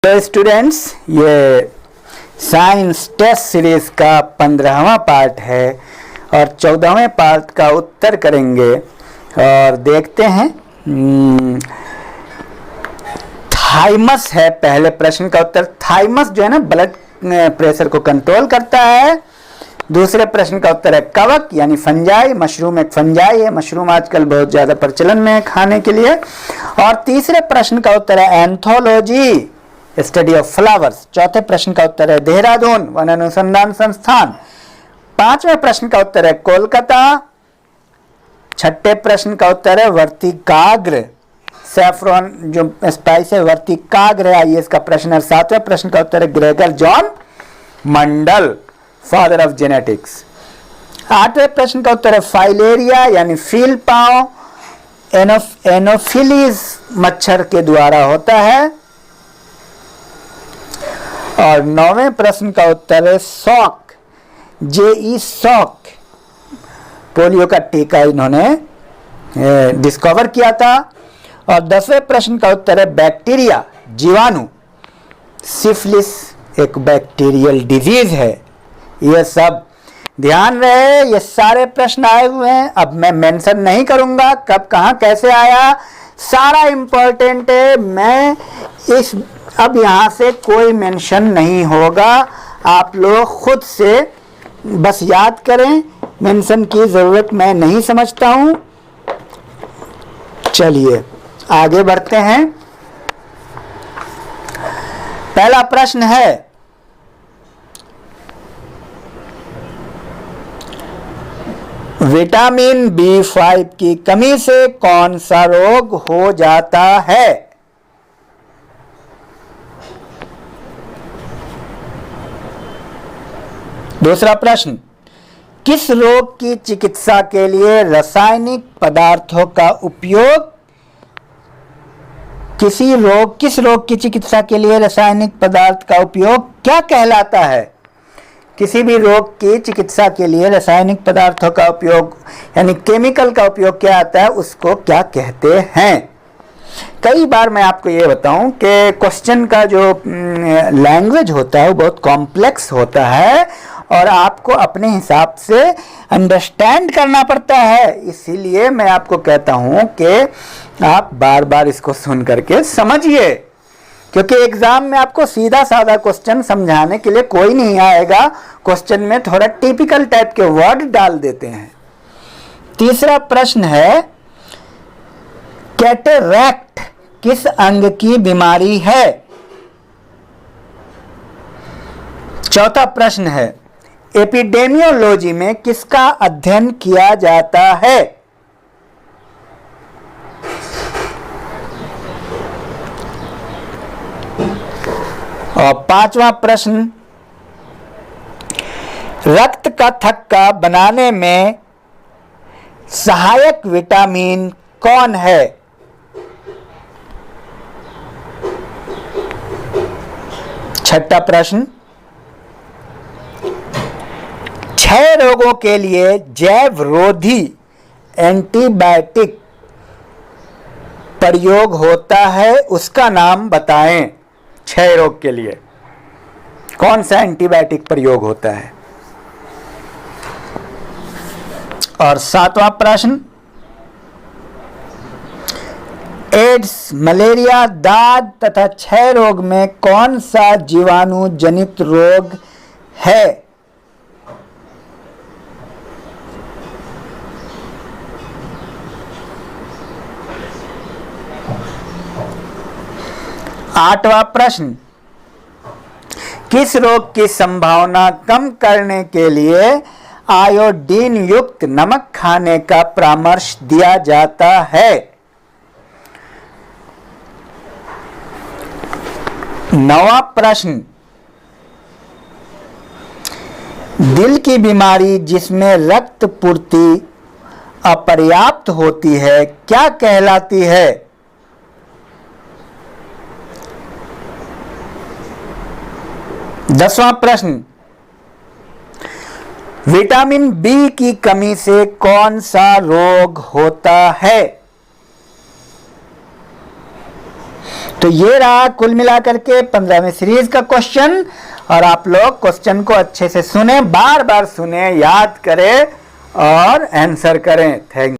तो स्टूडेंट्स, ये science test series का 15वां पार्ट है और 14वें पार्ट का उत्तर करेंगे और देखते हैं। थाइमस है पहले प्रश्न का उत्तर। थाइमस जो है ना, ब्लड प्रेशर को कंट्रोल करता है। दूसरे प्रश्न का उत्तर है कवक यानी फंजाई। मशरूम एक फंजाई है। मशरूम आजकल बहुत ज्यादा प्रचलन में है खाने के लिए। और तीसरे प्रश्न का उत्तर है एंथोलॉजी, स्टडी ऑफ फ्लावर्स। चौथे प्रश्न का उत्तर है देहरादून वन अनुसंधान संस्थान। पांचवें प्रश्न का उत्तर है कोलकाता। छठे प्रश्न का उत्तर है वर्तिकाग्र, सैफरॉन जो स्पाइस है वर्तिकाग्र है आईएएस का प्रश्न है। सातवें प्रश्न का उत्तर है Gregor John Mandal, father of genetics. आठवें प्रश्न का उत्तर है फाइलेरिया यानी फील पांव, एनोफिलीज मच्छर के द्वारा होता है। और नौवें प्रश्न का उत्तर है सॉक, जेई सॉक, पोलियो का टीका इन्होंने डिस्कवर किया था। और 10वें प्रश्न का उत्तर है बैक्टीरिया, जीवाणु। सिफिलिस एक बैक्टीरियल डिजीज है। ये सब ध्यान रहे, ये सारे प्रश्न आए हुए हैं। अब मैं मेंशन नहीं करूंगा कब कहां कैसे आया, सारा इंपॉर्टेंट है। मैं इस अब यहां से कोई मेंशन नहीं होगा, आप लोग खुद से बस याद करें। मेंशन की जरूरत मैं नहीं समझता हूं। चलिए आगे बढ़ते हैं। पहला प्रश्न है विटामिन B5 की कमी से कौन सा रोग हो जाता है? दूसरा प्रश्न, किस रोग की चिकित्सा के लिए रासायनिक पदार्थों का उपयोग, किस रोग की चिकित्सा के लिए रासायनिक पदार्थ का उपयोग क्या कहलाता है? किसी भी रोग की चिकित्सा के लिए रासायनिक पदार्थों का उपयोग यानी केमिकल का उपयोग क्या आता है, उसको क्या कहते हैं? कई बार मैं आपको ये बताऊं कि क्वेश्चन का जो लैंग्वेज होता है वो बहुत कॉम्प्लेक्स होता है और आपको अपने हिसाब से अंडरस्टैंड करना पड़ता है। इसीलिए मैं आपको कहता हूं कि आप बार बार इसको सुन करके समझिए, क्योंकि एग्जाम में आपको सीधा साधा क्वेश्चन समझाने के लिए कोई नहीं आएगा। क्वेश्चन में थोड़ा टिपिकल टाइप के वर्ड डाल देते हैं। तीसरा प्रश्न है कैटरैक्ट किस अंग की बीमारी है? चौथा प्रश्न है एपिडेमियोलॉजी में किसका अध्ययन किया जाता है? और पांचवा प्रश्न, रक्त का थक्का बनाने में सहायक विटामिन कौन है? छठा प्रश्न, क्षय रोगों के लिए जैवरोधी एंटीबायोटिक प्रयोग होता है, उसका नाम बताएं। क्षय रोग के लिए कौन सा एंटीबायोटिक प्रयोग होता है? और सातवां प्रश्न, एड्स, मलेरिया, दाद तथा क्षय रोग में कौन सा जीवाणु जनित रोग है? आठवां प्रश्न, किस रोग की संभावना कम करने के लिए आयोडीन युक्त नमक खाने का परामर्श दिया जाता है? नौवां प्रश्न, दिल की बीमारी जिसमें रक्त पूर्ति अपर्याप्त होती है क्या कहलाती है? 10वां प्रश्न, विटामिन बी की कमी से कौन सा रोग होता है? तो ये रहा कुल मिलाकर के 15वीं सीरीज का क्वेश्चन। और आप लोग क्वेश्चन को अच्छे से सुने, बार बार सुने, याद करें और आंसर करें। थैंक